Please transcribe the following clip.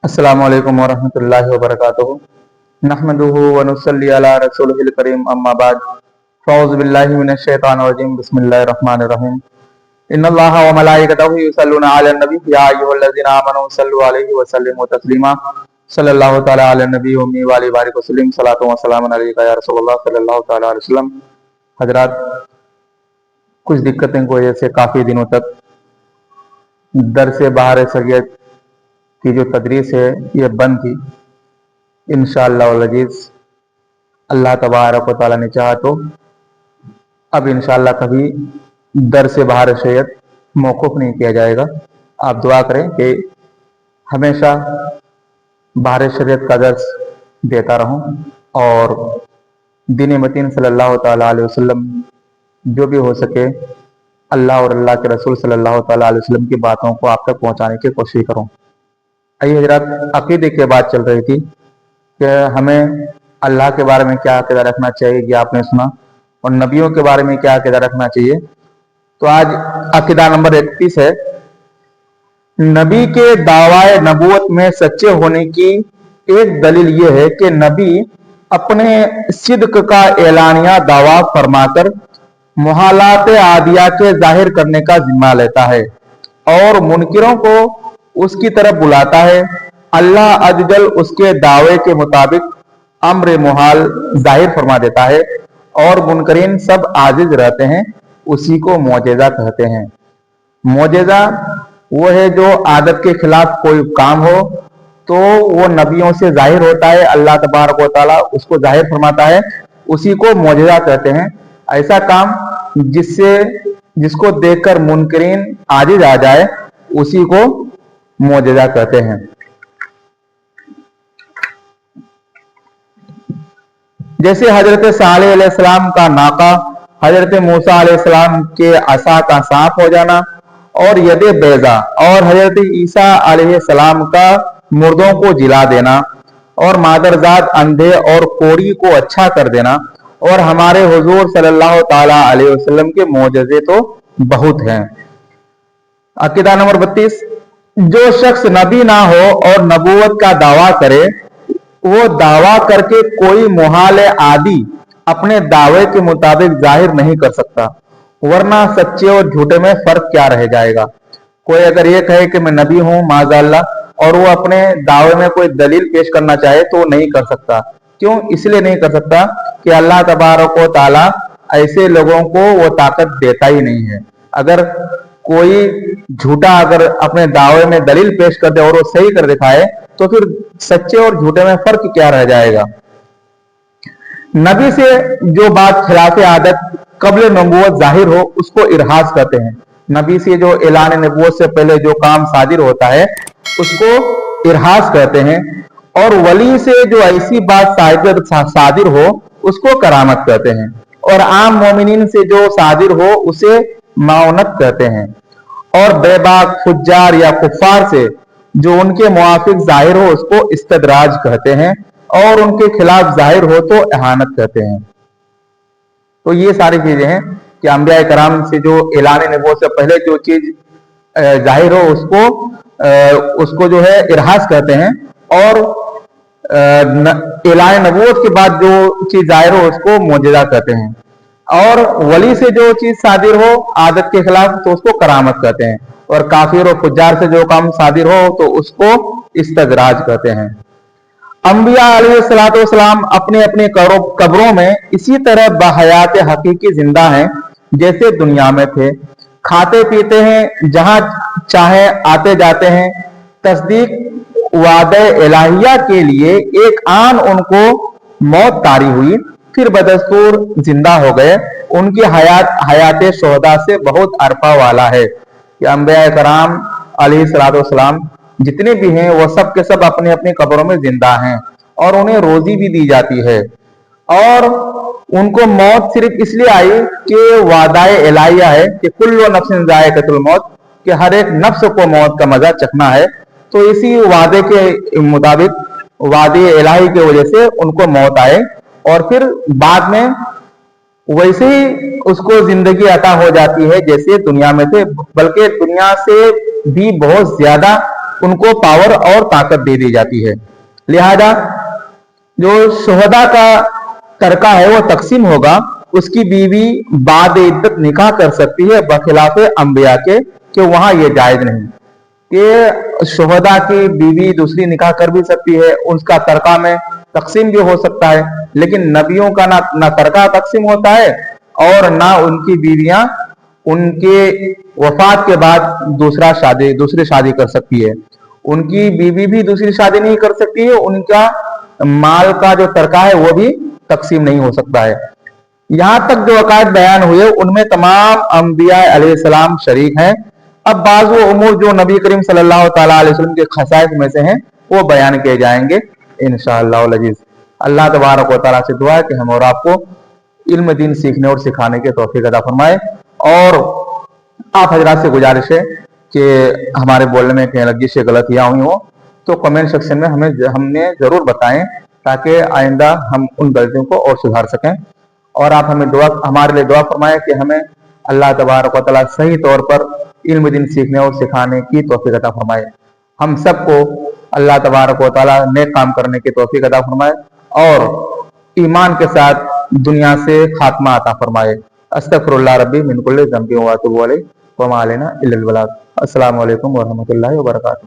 अस्सलामु अलैकुम वरहमतुल्लाहि वबरकातुहू नहमदुहु व नुसल्ली अला रसूलिहिल करीम अम्मा बाद फ़अऊज़ु बिल्लाहि मिनश शैतानिर रजीम बिस्मिल्लाहिर रहमानिर रहीम इन्नल्लाहा व मलाइकतहु युसल्लूना अलन नबी या अय्युहल्लज़ीना आमनू सल्लु अलैहि व सल्लिमू तस्लीमा सल्लल्लाहु तआला अला नबी व उम्मी व अली बारिक वसल्लम सलातु व सलामुन अलैका या रसूलल्लाह सल्लल्लाहु तआला अलैहि वसल्लम। हजरात, कुछ दिक्कतें की वजह से काफ़ी दिनों तक दरस बहार शरीयत की जो तदरीस है ये बंद थी। इंशाअल्लाह वल अज़ीज़ अल्लाह तबारक व तआला ने चाहा तो अब इंशाअल्लाह कभी दरस बहार शरीयत मौकूफ़ नहीं किया जाएगा। आप दुआ करें कि हमेशा बहार शरीयत का दर्स देता रहूं और दीन मतीन सल्लल्लाहु तआला अलैहि वसल्लम जो भी हो सके अल्लाह और अल्लाह के रसूल सल्लल्लाहु तआला अलैहि वसल्लम की बातों को आप तक पहुंचाने की कोशिश करूं। आइए हजरात, अकीदे की बात चल रही थी कि हमें अल्लाह के बारे में क्या अकीदा रखना चाहिए, ये आपने सुना, और नबियों के बारे में क्या अकीदा रखना चाहिए। तो आज अकीदा नंबर 31 है। नबी के दावाए नबूवत में सच्चे होने की एक दलील ये है कि नबी अपने सिद्क का एलानिया दावा फरमाकर मुहालात आदिया के जाहिर करने का जिम्मा लेता है और मुनकिरों को उसकी तरफ बुलाता है। अल्लाह अज्जल उसके दावे के मुताबिक अम्र मुहाल जाहिर फरमा देता है और मुनकरीन सब आजिज रहते हैं। उसी को मौजेजा कहते हैं। मौजेजा वो है जो आदत के खिलाफ कोई काम हो तो वो नबियों से जाहिर होता है, अल्लाह तबारक व तआला उसको जाहिर फरमाता है, उसी को मौजेजा कहते हैं। ऐसा काम जिसको देखकर मुनकरीन आजिज आ जाए उसी को मौजेजा कहते हैं। जैसे हजरत सालेह अलैहिस्सलाम का नाका, हजरत मूसा अलैहिस्सलाम के असा का सांप हो जाना और यदे बैजा, और हजरत ईसा अलैहिस्सलाम का मुर्दों को जिला देना और मादरजाद अंधे और कोड़ी को अच्छा कर देना, और हमारे हुजूर सल्लल्लाहु ताला अलैहि वसल्लम के मौजज़े तो बहुत हैं। अकीदा नंबर 32, जो शख्स नबी ना हो और नबूवत का दावा करे वो दावा करके कोई मुहाल आदि अपने दावे के मुताबिक जाहिर नहीं कर सकता, वरना सच्चे और झूठे में फर्क क्या रह जाएगा। कोई अगर ये कहे कि मैं नबी हूं माज़अल्लाह, और वो अपने दावे में कोई दलील पेश करना चाहे तो वो नहीं कर सकता। क्यों? इसलिए नहीं कर सकता कि अल्लाह तबारक व तआला ऐसे लोगों को वो ताकत देता ही नहीं है। अगर कोई झूठा अगर अपने दावे में दलील पेश कर दे और वो सही कर दिखाए तो फिर सच्चे और झूठे में फर्क क्या रह जाएगा। नबी से जो बात खिलाफ आदत कब्ल नबूवत जाहिर हो उसको इरहास कहते हैं। नबी से जो ऐलान नबूवत से पहले जो काम सादिर होता है उसको इरहास कहते हैं, और वली से जो ऐसी बात सादिर हो उसको करामत कहते हैं, और आम मोमिनीन से जो सादिर हो उसे माउनत कहते हैं, और बेबाक फुज्जार या कुफार से जो उनके मुआफिक जाहिर हो उसको इस्तदराज कहते हैं, और उनके खिलाफ जाहिर हो तो इहानत कहते हैं। तो ये सारी चीजें हैं कि अंबिया कराम से जो ऐलान नबूवत से पहले जो चीज जाहिर हो उसको जो है इरहास कहते हैं, और ऐलान नबूवत के बाद जो चीज जाहिर हो उसको मौजज़ा कहते हैं, और वली से जो चीज सादिर हो आदत के खिलाफ तो उसको करामत कहते हैं, और काफिर और फुज्जार से जो काम सादिर हो तो उसको इस्तदराज कहते हैं। अंबिया अलैहिस्सलाम अपने अपने कब्रों में इसी तरह बहयात हकीकी जिंदा हैं जैसे दुनिया में थे। खाते पीते हैं, जहां चाहे आते जाते हैं। तस्दीक वादे इलाहिया के लिए एक आन उनको मौत तारी हुई, फिर बदस्तूर जिंदा हो गए। उनकी हयात शोहदा से बहुत अरफा वाला है कि अंबिया कराम अलैहिस्सलाम जितने भी हैं वो सब के सब अपने अपने कब्रों में जिंदा हैं और उन्हें रोजी भी दी जाती है, और उनको मौत सिर्फ इसलिए आई कि वादाए इलाहिया है कि कुल्लु नफ्सिन जायक़तुल मौत, कि हर एक नफ्स को मौत का मजा चखना है। तो इसी वादे के मुताबिक वादे इलाही की वजह से उनको मौत आए, और फिर बाद में वैसे ही उसको जिंदगी अता हो जाती है जैसे दुनिया में थे, बल्कि दुनिया से भी बहुत ज्यादा ان کو پاور اور طاقت دے دی جاتی ہے۔ لہذا جو شہداء کا ترکہ ہے وہ تقسیم ہوگا، اس کی بیوی بعد عدت نکاح کر سکتی ہے بخلاف انبیاء کے، کہ وہاں یہ جائز نہیں کہ شہداء کی بیوی دوسری نکاح کر بھی سکتی ہے، اس کا ترکہ میں تقسیم بھی ہو سکتا ہے، لیکن نبیوں کا نہ ترکہ تقسیم ہوتا ہے اور نہ ان کی بیویاں ان کے وفات کے بعد دوسری شادی کر سکتی ہے۔ ان کی بیوی بھی دوسری شادی نہیں کر سکتی ہے، ان کا مال کا جو ترکہ ہے وہ بھی تقسیم نہیں ہو سکتا ہے۔ یہاں تک جو عقائد بیان ہوئے ان میں تمام انبیاء علیہ السلام شریک ہیں۔ اب بعض وہ امور جو نبی کریم صلی اللہ تعالیٰ علیہ وسلم کے خصائص میں سے ہیں وہ بیان کیے جائیں گے انشاءاللہ العزیز۔ اللہ تبارک و تعالیٰ سے دعا ہے کہ ہم اور آپ کو علم دین سیکھنے اور سکھانے کے توفیق عطا فرمائے، اور آپ حضرات سے گزارش ہے کہ ہمارے بولنے میں کہیں لفظی غلطیاں ہوئی ہوں تو کمنٹ سیکشن میں ہمیں ضرور بتائیں، تاکہ آئندہ ہم ان غلطیوں کو اور سدھار سکیں۔ اور آپ ہمارے لیے دعا فرمائیں کہ ہمیں اللہ تبارک و تعالیٰ صحیح طور پر علم دین سیکھنے اور سکھانے کی توفیق عطا فرمائے۔ ہم سب کو اللہ تبارک و تعالیٰ نیک کام کرنے کی توفیق عطا فرمائے اور ایمان کے ساتھ دنیا سے خاتمہ عطا فرمائے۔ استغفر اللہ ربی من کل ذنب و اتوب الیہ وما علینا الا البلاغ۔ السلام علیکم ورحمۃ اللہ وبرکاتہ۔